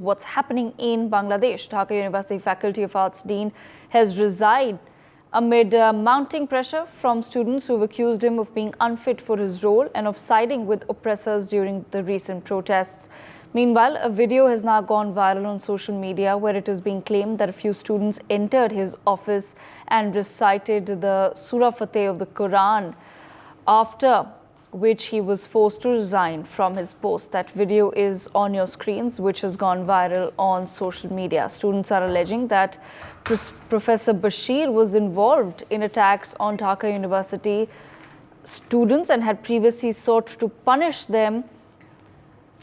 what's happening in Bangladesh. Dhaka University Faculty of Arts Dean has resigned amid mounting pressure from students who've accused him of being unfit for his role and of siding with oppressors during the recent protests. Meanwhile, a video has now gone viral on social media where it is being claimed that a few students entered his office and recited the Surah Fateha of the Quran, after which he was forced to resign from his post. That video is on your screens, which has gone viral on social media. Students are alleging that Professor Bashir was involved in attacks on Dhaka University students and had previously sought to punish them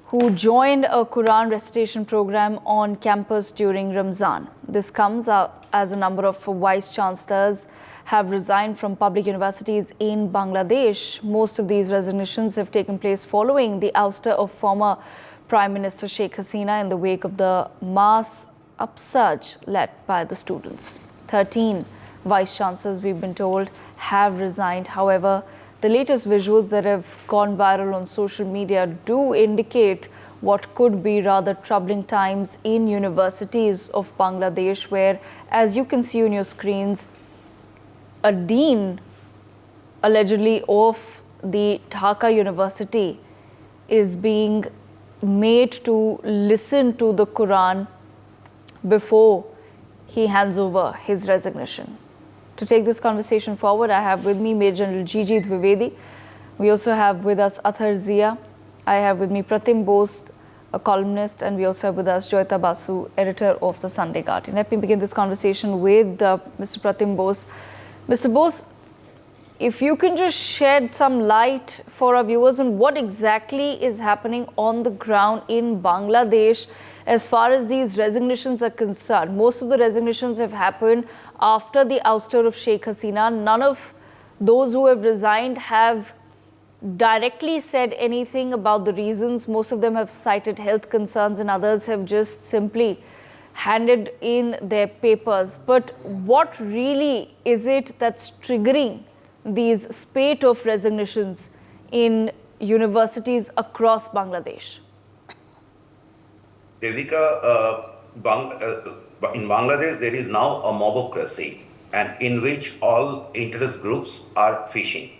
who joined a Quran recitation program on campus during Ramadan. This comes as a number of vice chancellors have resigned from public universities in Bangladesh. Most of these resignations have taken place following the ouster of former Prime Minister Sheikh Hasina in the wake of the mass upsurge led by the students. 13 vice chancellors, we've been told, have resigned. However, the latest visuals that have gone viral on social media do indicate what could be rather troubling times in universities of Bangladesh, where, as you can see on your screens, a dean allegedly of the Dhaka University is being made to listen to the Quran before he hands over his resignation. To take this conversation forward, I have with me Major General Gigi Dwivedi. We also have with us Athar Zia. I have with me Pratim Bose, a columnist, and we also have with us Joyita Basu, editor of the Sunday Guardian. Let me begin this conversation with Mr. Pratim Bose. Mr. Bose, if you can just shed some light for our viewers on what exactly is happening on the ground in Bangladesh as far as these resignations are concerned. Most of the resignations have happened after the ouster of Sheikh Hasina. None of those who have resigned have directly said anything about the reasons. Most of them have cited health concerns and others have just simply handed in their papers. But what really is it that's triggering these spate of resignations in universities across Bangladesh? Devika, in Bangladesh, there is now a mobocracy, and in which all interest groups are fishing.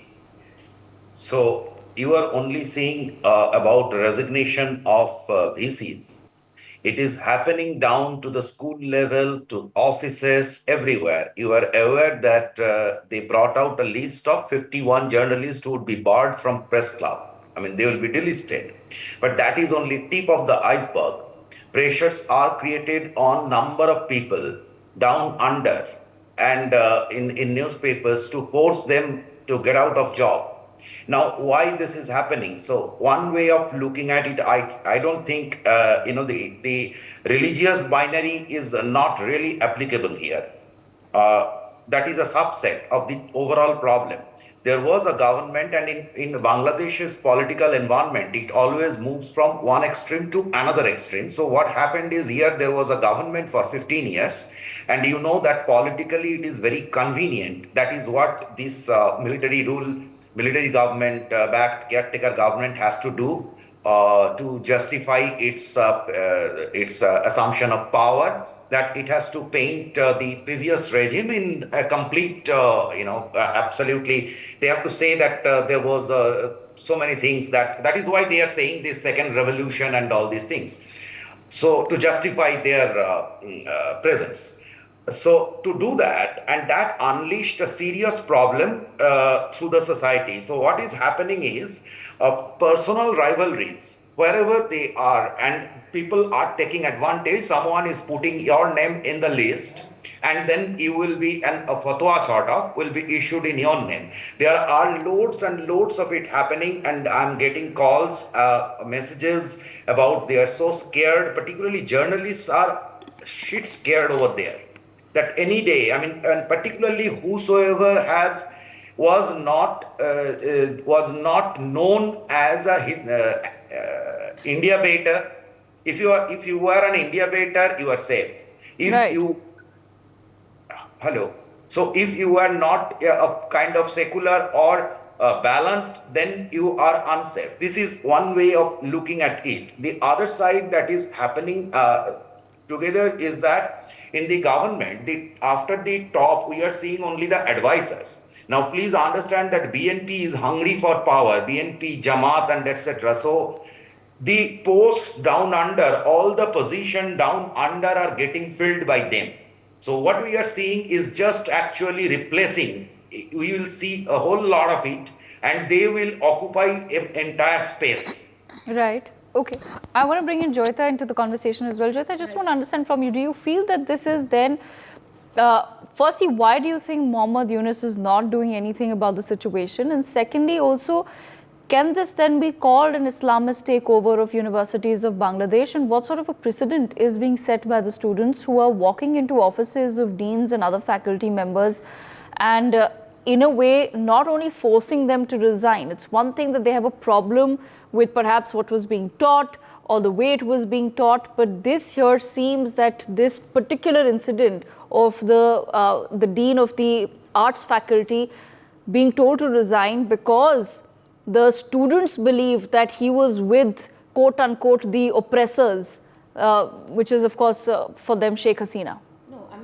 So you are only seeing about resignation of VCs. It is happening down to the school level, to offices, everywhere. You are aware that they brought out a list of 51 journalists who would be barred from press club. I mean, they will be delisted. But that is only tip of the iceberg. Pressures are created on number of people down under and in newspapers to force them to get out of job. Now, why this is happening? So one way of looking at it, I don't think, the religious binary is not really applicable here. That is a subset of the overall problem. There was a government, and in Bangladesh's political environment, it always moves from one extreme to another extreme. So what happened is here there was a government for 15 years, and you know that politically it is very convenient. That is what this military government backed caretaker government has to do to justify its assumption of power, that it has to paint the previous regime in a complete, absolutely. They have to say that there was so many things that is why they are saying this second revolution and all these things. So to justify their presence. So to do that, and that unleashed a serious problem through the society. So what is happening is personal rivalries wherever they are, and people are taking advantage. Someone is putting your name in the list, and then you will be, a fatwa sort of will be issued in your name. There are loads and loads of it happening, and I'm getting calls, messages about they are so scared. Particularly journalists are shit scared over there. That any day, I mean, and particularly whosoever was not known as a India baiter. If you are an India baiter, you are safe. If Right. Hello. So if you are not a kind of secular or balanced, then you are unsafe. This is one way of looking at it. The other side that is happening together is that in the government, after the top, we are seeing only the advisors. Now, please understand that BNP is hungry for power, BNP, Jamaat, and etc. So, the posts down under, all the position down under are getting filled by them. So, what we are seeing is just actually replacing. We will see a whole lot of it, and they will occupy an entire space. Right. Okay. I want to bring in Joyita into the conversation as well. Joyita, I just want to understand from you, do you feel that this is then, firstly, why do you think Mohammad Yunus is not doing anything about the situation? And secondly, also, can this then be called an Islamist takeover of universities of Bangladesh? And what sort of a precedent is being set by the students who are walking into offices of deans and other faculty members and in a way, not only forcing them to resign. It's one thing that they have a problem with perhaps what was being taught or the way it was being taught, but this here seems that this particular incident of the dean of the arts faculty being told to resign because the students believe that he was with, quote unquote, the oppressors, which is, of course, for them, Sheikh Hasina.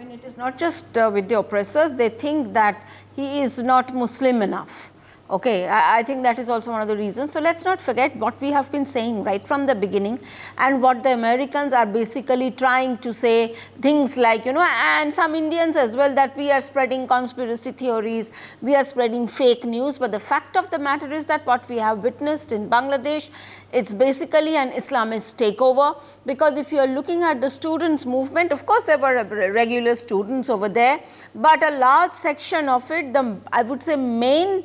It is not just with the oppressors. They think that he is not Muslim enough. Okay, I think that is also one of the reasons. So let's not forget what we have been saying right from the beginning and what the Americans are basically trying to say, things like, and some Indians as well, that we are spreading conspiracy theories, we are spreading fake news. But the fact of the matter is that what we have witnessed in Bangladesh, it's basically an Islamist takeover, because if you are looking at the students' movement, of course there were regular students over there, but a large section of it, I would say main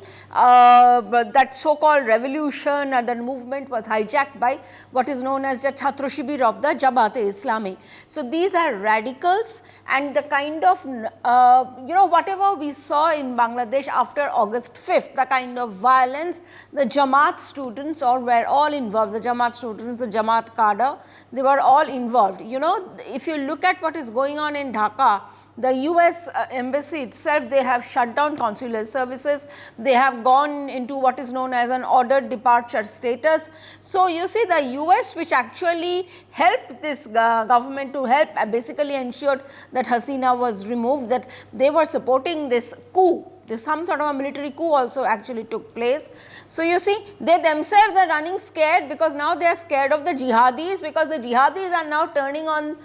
that so-called revolution and the movement was hijacked by what is known as the Chhatra Shibir of the Jamaat-e-Islami. So these are radicals, and the kind of, whatever we saw in Bangladesh after August 5th, the kind of violence, the Jamaat students were all involved, the Jamaat students, the Jamaat cadre, they were all involved. If you look at what is going on in Dhaka, the US embassy itself, they have shut down consular services, they have gone into what is known as an ordered departure status. So you see, the US, which actually helped this government to help basically ensured that Hasina was removed, that they were supporting this coup. Some sort of a military coup also actually took place. So you see, they themselves are running scared, because now they are scared of the jihadis, because the jihadis are now turning on,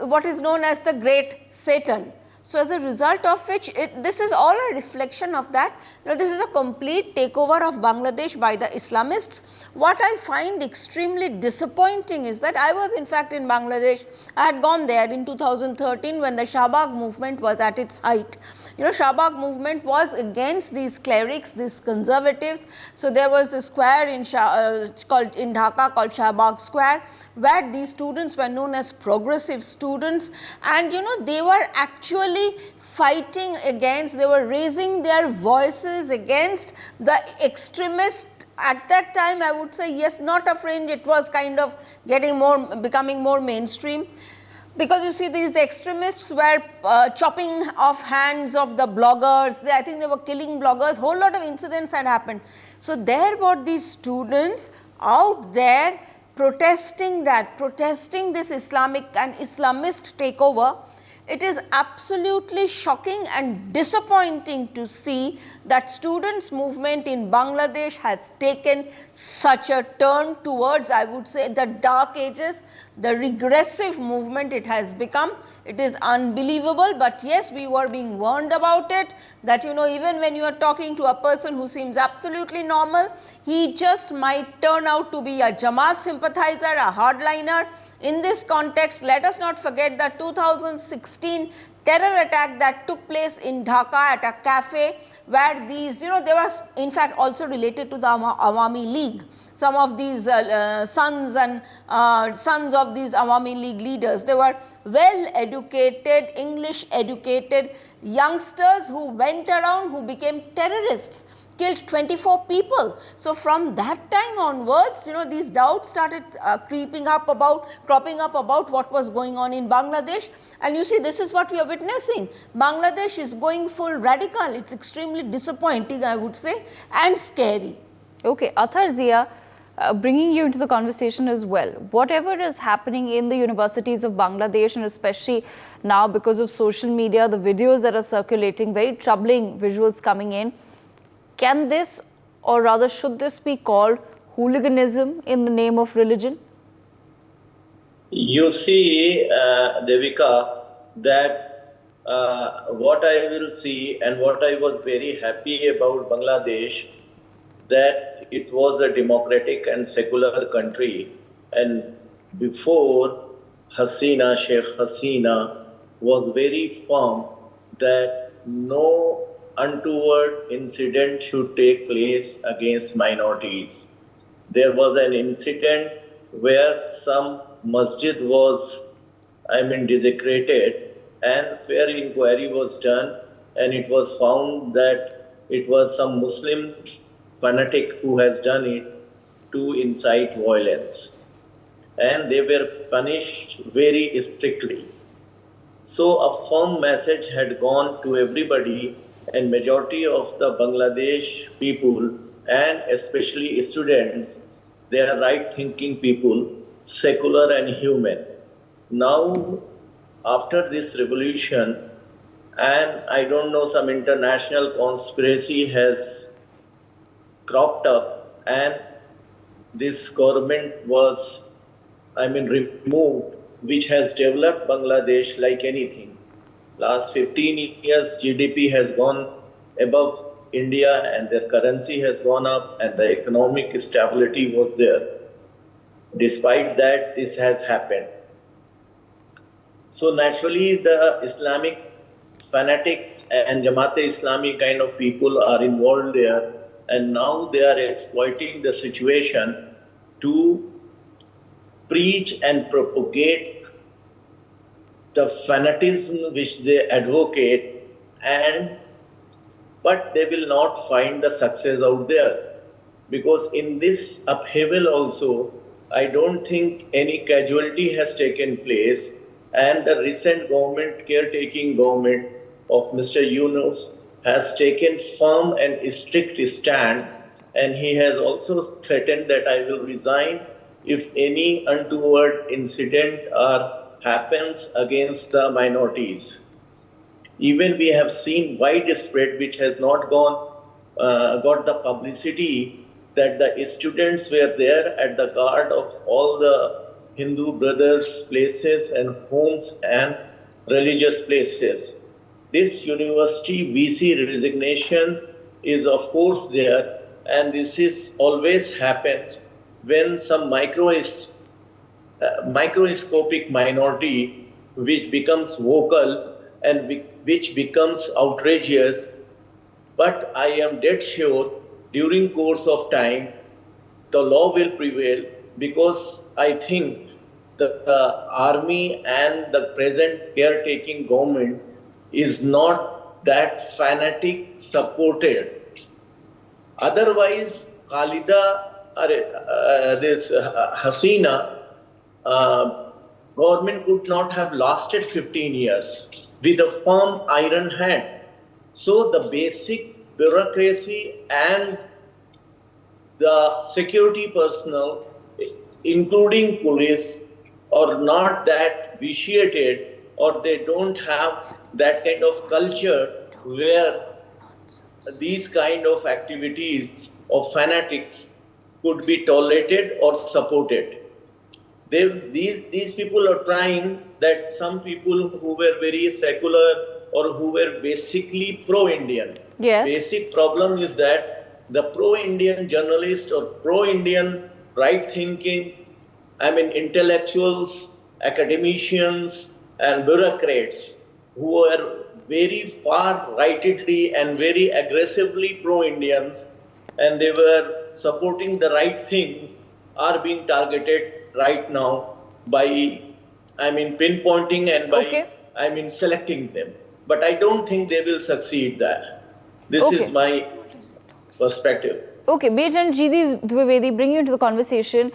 what is known as the great Satan. So as a result of which, this is all a reflection of that. This is a complete takeover of Bangladesh by the Islamists. What I find extremely disappointing is that I was in fact in Bangladesh. I had gone there in 2013 when the Shahbag movement was at its height. Shahbag movement was against these clerics, these conservatives. So there was a square in Dhaka called Shahbag Square, where these students were known as progressive students, and they were actually fighting against, they were raising their voices against the extremist. At that time, I would say, yes, not a fringe, it was kind of becoming more mainstream. Because you see, these extremists were chopping off hands of the bloggers. I think they were killing bloggers. Whole lot of incidents had happened. So there were these students out there protesting this Islamic and Islamist takeover. It is absolutely shocking and disappointing to see that students' movement in Bangladesh has taken such a turn towards, I would say, the dark ages, the regressive movement it has become. It is unbelievable, but yes, we were being warned about it, that even when you are talking to a person who seems absolutely normal, he just might turn out to be a Jamaat sympathizer, a hardliner. In this context, let us not forget the 2016 terror attack that took place in Dhaka at a cafe, where these, they were in fact also related to the Awami League. Some of these sons of these Awami League leaders, they were well-educated, English-educated youngsters who went around, who became terrorists. killed 24 people. So from that time onwards, these doubts started cropping up about what was going on in Bangladesh. And you see, this is what we are witnessing. Bangladesh is going full radical. It's extremely disappointing, I would say, and scary. Okay, Athar Zia, bringing you into the conversation as well. Whatever is happening in the universities of Bangladesh, and especially now because of social media, the videos that are circulating, very troubling visuals coming in, can this, or rather should this be called hooliganism in the name of religion? You see, Devika, that what I will see and what I was very happy about Bangladesh, that it was a democratic and secular country, and before Sheikh Hasina was very firm that no untoward incident should take place against minorities. There was an incident where some masjid was, desecrated, and fair inquiry was done, and it was found that it was some Muslim fanatic who has done it to incite violence. And they were punished very strictly. So a firm message had gone to everybody, and majority of the Bangladesh people, and especially students, they are right-thinking people, secular and human. Now, after this revolution, and I don't know, some international conspiracy has cropped up, and this government was, removed, which has developed Bangladesh like anything. Last 15 years, GDP has gone above India, and their currency has gone up, and the economic stability was there. Despite that, this has happened. So naturally, the Islamic fanatics and Jamaat-e-Islami kind of people are involved there, and now they are exploiting the situation to preach and propagate the fanatism which they advocate, but they will not find the success out there. Because in this upheaval also, I don't think any casualty has taken place, and the recent caretaking government of Mr. Yunus has taken firm and strict stand, and he has also threatened that I will resign if any untoward incident happens against the minorities. Even we have seen widespread, which has not got the publicity, that the students were there at the guard of all the Hindu brothers' places and homes and religious places. This university VC resignation is of course there, and this is always happens when some microscopic minority which becomes vocal and which becomes outrageous. But I am dead sure during course of time the law will prevail, because I think the army and the present caretaking government is not that fanatic supported. Otherwise, Hasina, government could not have lasted 15 years with a firm iron hand. So the basic bureaucracy and the security personnel, including police, are not that vitiated, or they don't have that kind of culture where these kind of activities of fanatics could be tolerated or supported. These people are trying that some people who were very secular or who were basically pro-Indian. Yes. Basic problem is that the pro-Indian journalist or pro-Indian right-thinking, intellectuals, academicians, and bureaucrats who are very far rightedly and very aggressively pro-Indians, and they were supporting the right things, are being targeted right now by, pinpointing and by, selecting them. But I don't think they will succeed that. This is my perspective. Okay, Bej and Jidi Dwivedi, bring you into the conversation.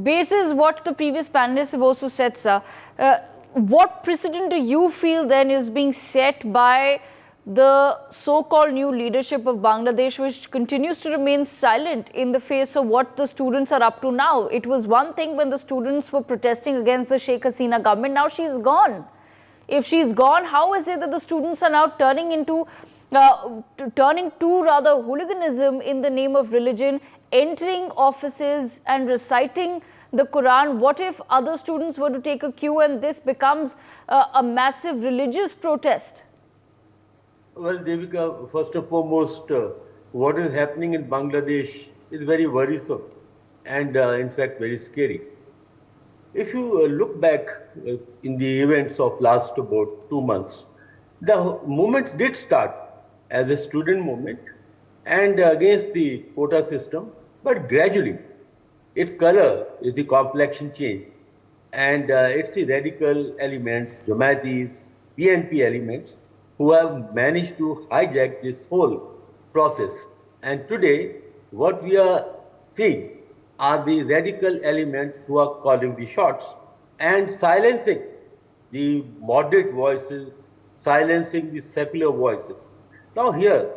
Basis what the previous panelists have also said, sir, what precedent do you feel then is being set by the so-called new leadership of Bangladesh, which continues to remain silent in the face of what the students are up to now? It was one thing when the students were protesting against the Sheikh Hasina government. Now she's gone. If she's gone, how is it that the students are now turning to rather hooliganism in the name of religion, entering offices and reciting the Quran? What if other students were to take a cue and this becomes a massive religious protest? Well, Devika, first and foremost, what is happening in Bangladesh is very worrisome and in fact very scary. If you look back in the events of last about 2 months, the movement did start as a student movement and against the quota system, but gradually its color is the complexion change and it's the radical elements, Jamaatis, PNP elements who have managed to hijack this whole process. And today, what we are seeing are the radical elements who are calling the shots and silencing the moderate voices, silencing the secular voices. Now here,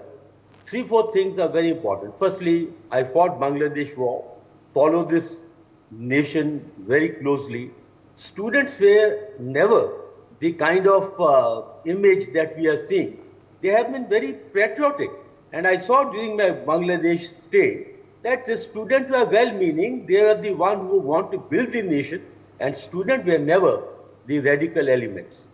3-4 things are very important. Firstly, I fought Bangladesh war, follow this nation very closely. Students were never the kind of image that we are seeing. They have been very patriotic. And I saw during my Bangladesh stay that the students were well-meaning. They are the ones who want to build the nation, and students were never the radical elements.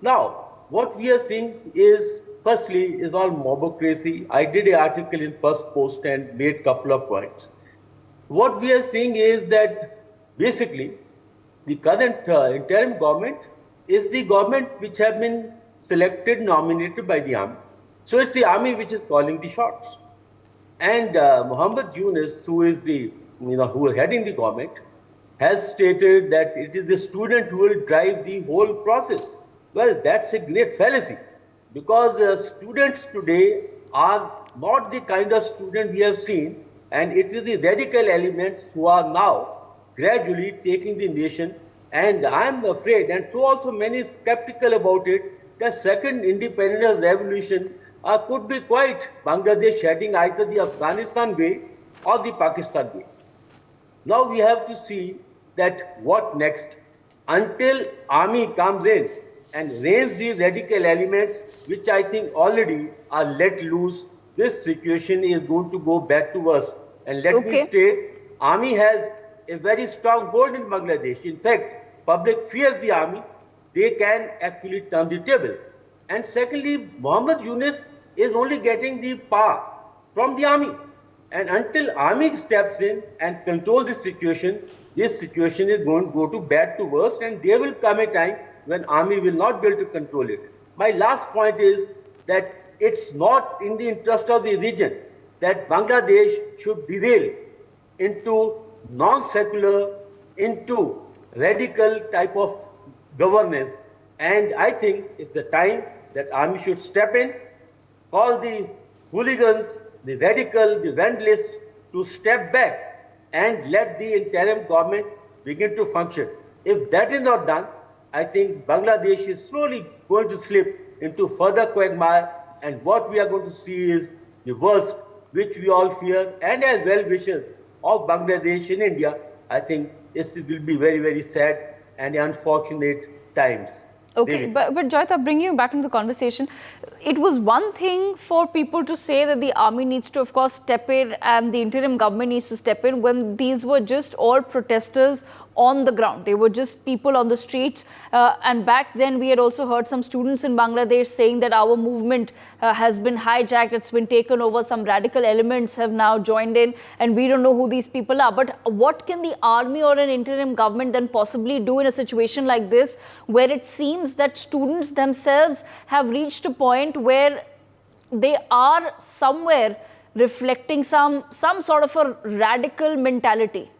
Now, what we are seeing is, firstly, is all mobocracy. I did an article in First Post and made a couple of points. What we are seeing is that basically the current interim government is the government which have been selected, nominated by the army. So it's the army which is calling the shots. And Muhammad Yunus, who is who is heading the government, has stated that it is the student who will drive the whole process. Well, that's a great fallacy, because students today are not the kind of student we have seen, and it is the radical elements who are now gradually taking the nation. And I am afraid, and so also many skeptical about it, that second independence revolution could be quite Bangladesh heading either the Afghanistan way or the Pakistan way. Now we have to see that what next. Until army comes in and raise the radical elements, which I think already are let loose, this situation is going to go back to us. And let me state, army has a very strong hold in Bangladesh. In fact, public fears the army. They can actually turn the table. And secondly, Muhammad Yunus is only getting the power from the army. And until army steps in and control this situation is going to go to bad to worse, and there will come a time when army will not be able to control it. My last point is that it's not in the interest of the region that Bangladesh should derail into non-secular, into radical type of governance. And I think it's the time that army should step in, call the hooligans, the radical, the vandalist to step back and let the interim government begin to function. If that is not done, I think Bangladesh is slowly going to slip into further quagmire, and what we are going to see is the worst, which we all fear, and as well-wishers of Bangladesh in India, I think this will be very, very sad and unfortunate times. Okay, but Joyita, bringing you back into the conversation, it was one thing for people to say that the army needs to, of course, step in and the interim government needs to step in when these were just all protesters on the ground. They were just people on the streets. And back then, we had also heard some students in Bangladesh saying that our movement has been hijacked, it's been taken over, some radical elements have now joined in, and we don't know who these people are. But what can the army or an interim government then possibly do in a situation like this, where it seems that students themselves have reached a point where they are somewhere reflecting some sort of a radical mentality?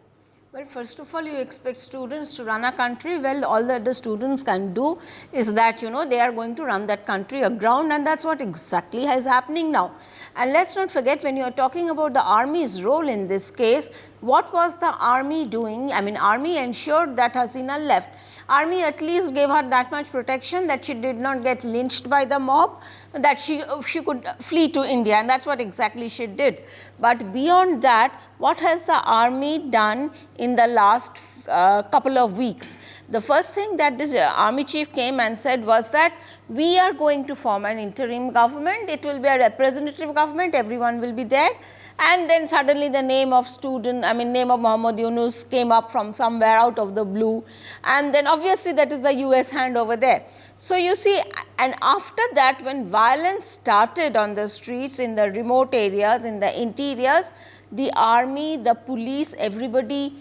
Well, first of all, you expect students to run a country. Well, all that the students can do is that, they are going to run that country aground, and that's what exactly is happening now. And let's not forget, when you are talking about the army's role in this case, what was the army doing? I mean, army ensured that Hasina left. Army at least gave her that much protection that she did not get lynched by the mob, that she could flee to India, and that's what exactly she did. But beyond that, what has the army done in the last couple of weeks? The first thing that this army chief came and said was that we are going to form an interim government. It will be a representative government, everyone will be there. And then suddenly the name of Muhammad Yunus came up from somewhere out of the blue, and then obviously that is the US hand over there. So you see, and after that, when violence started on the streets in the remote areas, in the interiors, the army, the police, everybody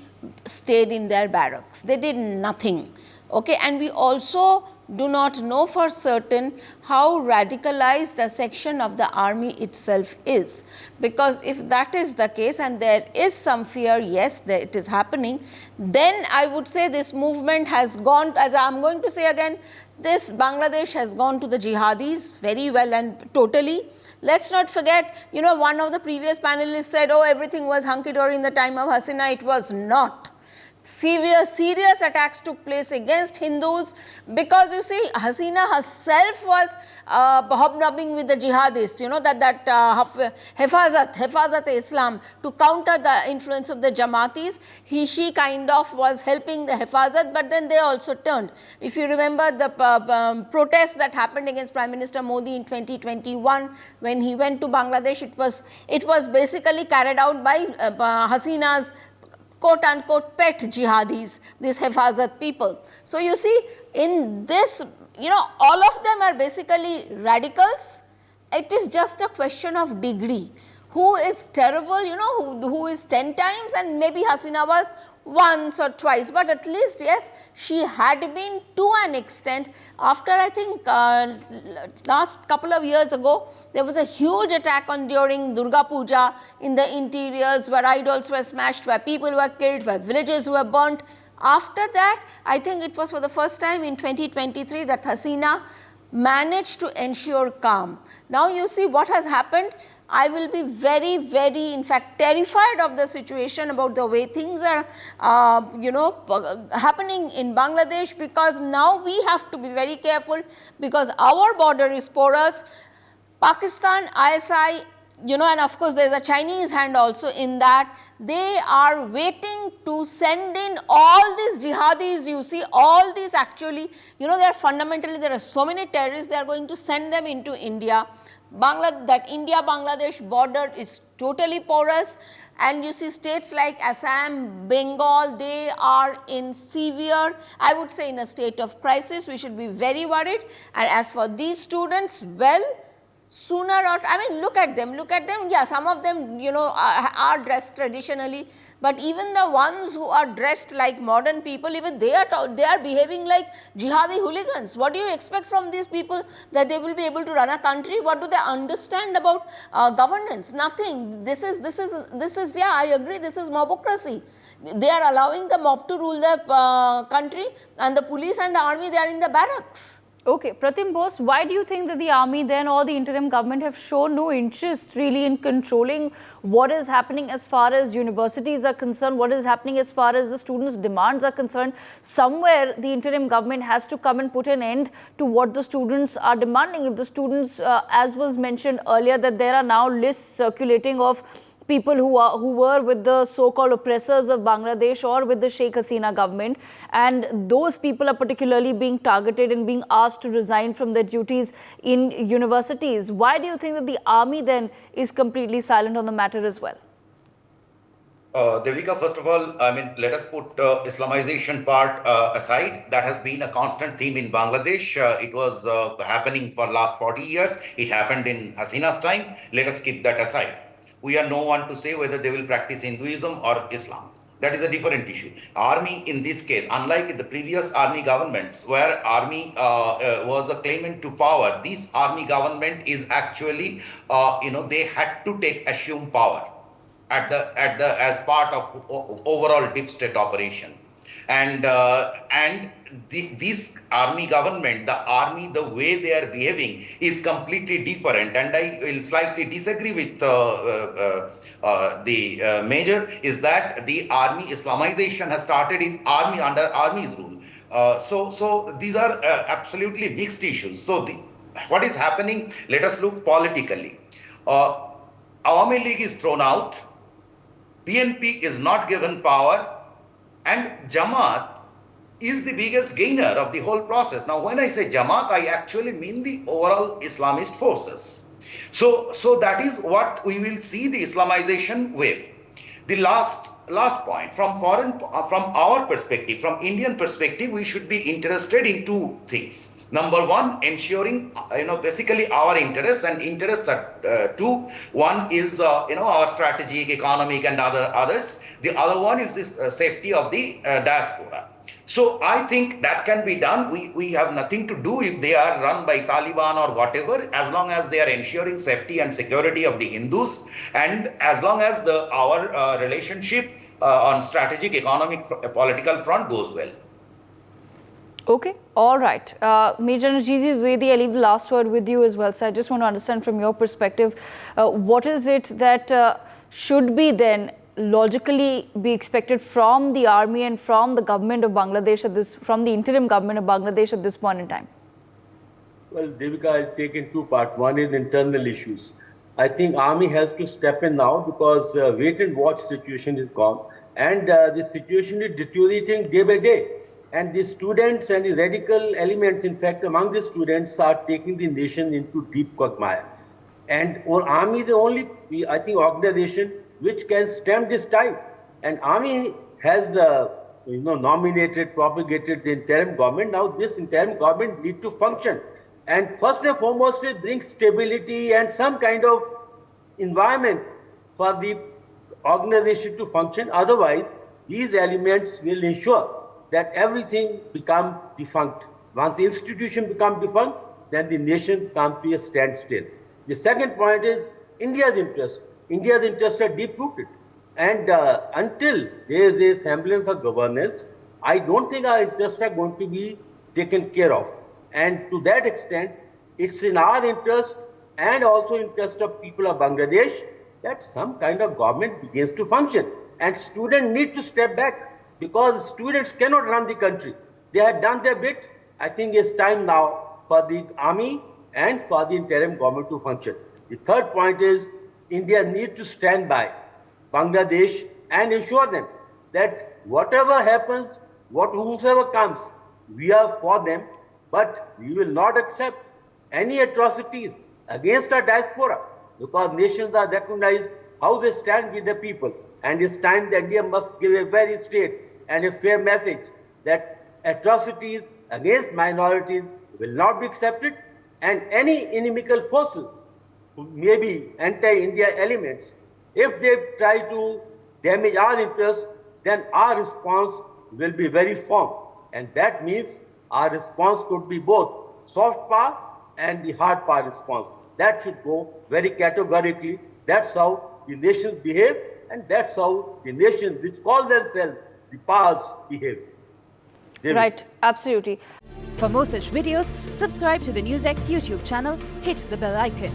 stayed in their barracks. They did nothing. Okay, and we also do not know for certain how radicalized a section of the army itself is, because if that is the case and there is some fear, yes, that it is happening, then I would say this movement has gone, as I am going to say again, this Bangladesh has gone to the jihadis very well and totally. Let's not forget, one of the previous panelists said, oh, everything was hunky-dory in the time of Hasina. It was not. Serious attacks took place against Hindus, because you see, Hasina herself was hobnobbing with the jihadists, Hefazat Islam, to counter the influence of the Jamatis. She kind of was helping the Hefazat, but then they also turned. If you remember the protest that happened against Prime Minister Modi in 2021, when he went to Bangladesh, it was basically carried out by Hasina's quote-unquote pet jihadis, these Hefazat people. So you see, in this, all of them are basically radicals. It is just a question of degree. Who is terrible, who is 10 times, and maybe Hasina was once or twice, but at least, yes, she had been to an extent. After, I think, last couple of years ago, there was a huge attack during Durga Puja in the interiors, where idols were smashed, where people were killed, where villages were burnt. After that, I think it was for the first time in 2023 that Hasina managed to ensure calm. Now you see what has happened. I will be very, very, in fact, terrified of the situation about the way things are, happening in Bangladesh, because now we have to be very careful, because our border is porous. Pakistan, ISI, and of course there is a Chinese hand also in that. They are waiting to send in all these jihadis, you see, all these actually, they are fundamentally, there are so many terrorists, they are going to send them into India. That India-Bangladesh border is totally porous, and you see states like Assam, Bengal, they are in severe, I would say, in a state of crisis. We should be very worried. And as for these students, well, sooner or, look at them, yeah, some of them, are dressed traditionally, but even the ones who are dressed like modern people, even they are behaving like jihadi hooligans. What do you expect from these people, that they will be able to run a country? What do they understand about governance? Nothing. This is, yeah, I agree, this is mobocracy. They are allowing the mob to rule the country, and the police and the army, they are in the barracks. Okay, Pratim Bose, why do you think that the army then or the interim government have shown no interest really in controlling what is happening as far as universities are concerned, what is happening as far as the students' demands are concerned? Somewhere the interim government has to come and put an end to what the students are demanding. If the students, as was mentioned earlier, that there are now lists circulating of people who were with the so-called oppressors of Bangladesh or with the Sheikh Hasina government, and those people are particularly being targeted and being asked to resign from their duties in universities. Why do you think that the army then is completely silent on the matter as well? Devika, first of all, let us put Islamization part aside. That has been a constant theme in Bangladesh. It was happening for last 40 years. It happened in Hasina's time. Let us keep that aside. We are no one to say whether they will practice Hinduism or Islam. That is a different issue. Army in this case, unlike the previous army governments where army was a claimant to power, this army government is actually, they had to assume power. as part of overall deep state operation. And this army government, the way they are behaving is completely different. And I will slightly disagree with the major, is that the army Islamization has started in army, under army's rule. So these are absolutely mixed issues. So what is happening? Let us look politically. Awami League is thrown out. PNP is not given power, and Jamaat is the biggest gainer of the whole process. Now, when I say Jamaat, I actually mean the overall Islamist forces. So that is what we will see, the Islamization wave. The last point, from our perspective, from Indian perspective, we should be interested in two things. Number one, ensuring, basically our interests, and interests are two. One is, our strategic, economic, and others. The other one is this safety of the diaspora. So I think that can be done. We have nothing to do if they are run by Taliban or whatever, as long as they are ensuring safety and security of the Hindus, and as long as our relationship on strategic, economic, political front goes well. Okay, all right. Major Najidi Vedi, I leave the last word with you as well. So I just want to understand from your perspective, what is it that should be then logically be expected from the army and from the government of Bangladesh from the interim government of Bangladesh at this point in time? Well, Devika, I'll take in two parts. One is internal issues. I think army has to step in now, because wait and watch situation is gone, and the situation is deteriorating day by day. And the students and the radical elements, in fact, among the students, are taking the nation into deep quagmire. And army is the only, I think, organization which can stem this tide. And army has, nominated, propagated the interim government. Now this interim government needs to function. And first and foremost, it brings stability and some kind of environment for the organization to function. Otherwise, these elements will ensure that everything becomes defunct. Once the institution becomes defunct, then the nation comes to a standstill. The second point is India's interest. India's interests are deep-rooted. And until there is a semblance of governance, I don't think our interests are going to be taken care of. And to that extent, it's in our interest and also interest of people of Bangladesh that some kind of government begins to function. And students need to step back, because students cannot run the country. They have done their bit. I think it's time now for the army and for the interim government to function. The third point is India needs to stand by Bangladesh and assure them that whatever happens, whosoever comes, we are for them, but we will not accept any atrocities against our diaspora, because nations are recognized how they stand with the people. And it's time that India must give a very straight and a fair message that atrocities against minorities will not be accepted, and any inimical forces, maybe anti-India elements, if they try to damage our interests, then our response will be very firm. And that means our response could be both soft power and the hard power response. That should go very categorically. That's how the nations behave, and that's how the nations which call themselves the powers behave. Right, absolutely. For more such videos, subscribe to the NewsX YouTube channel, hit the bell icon.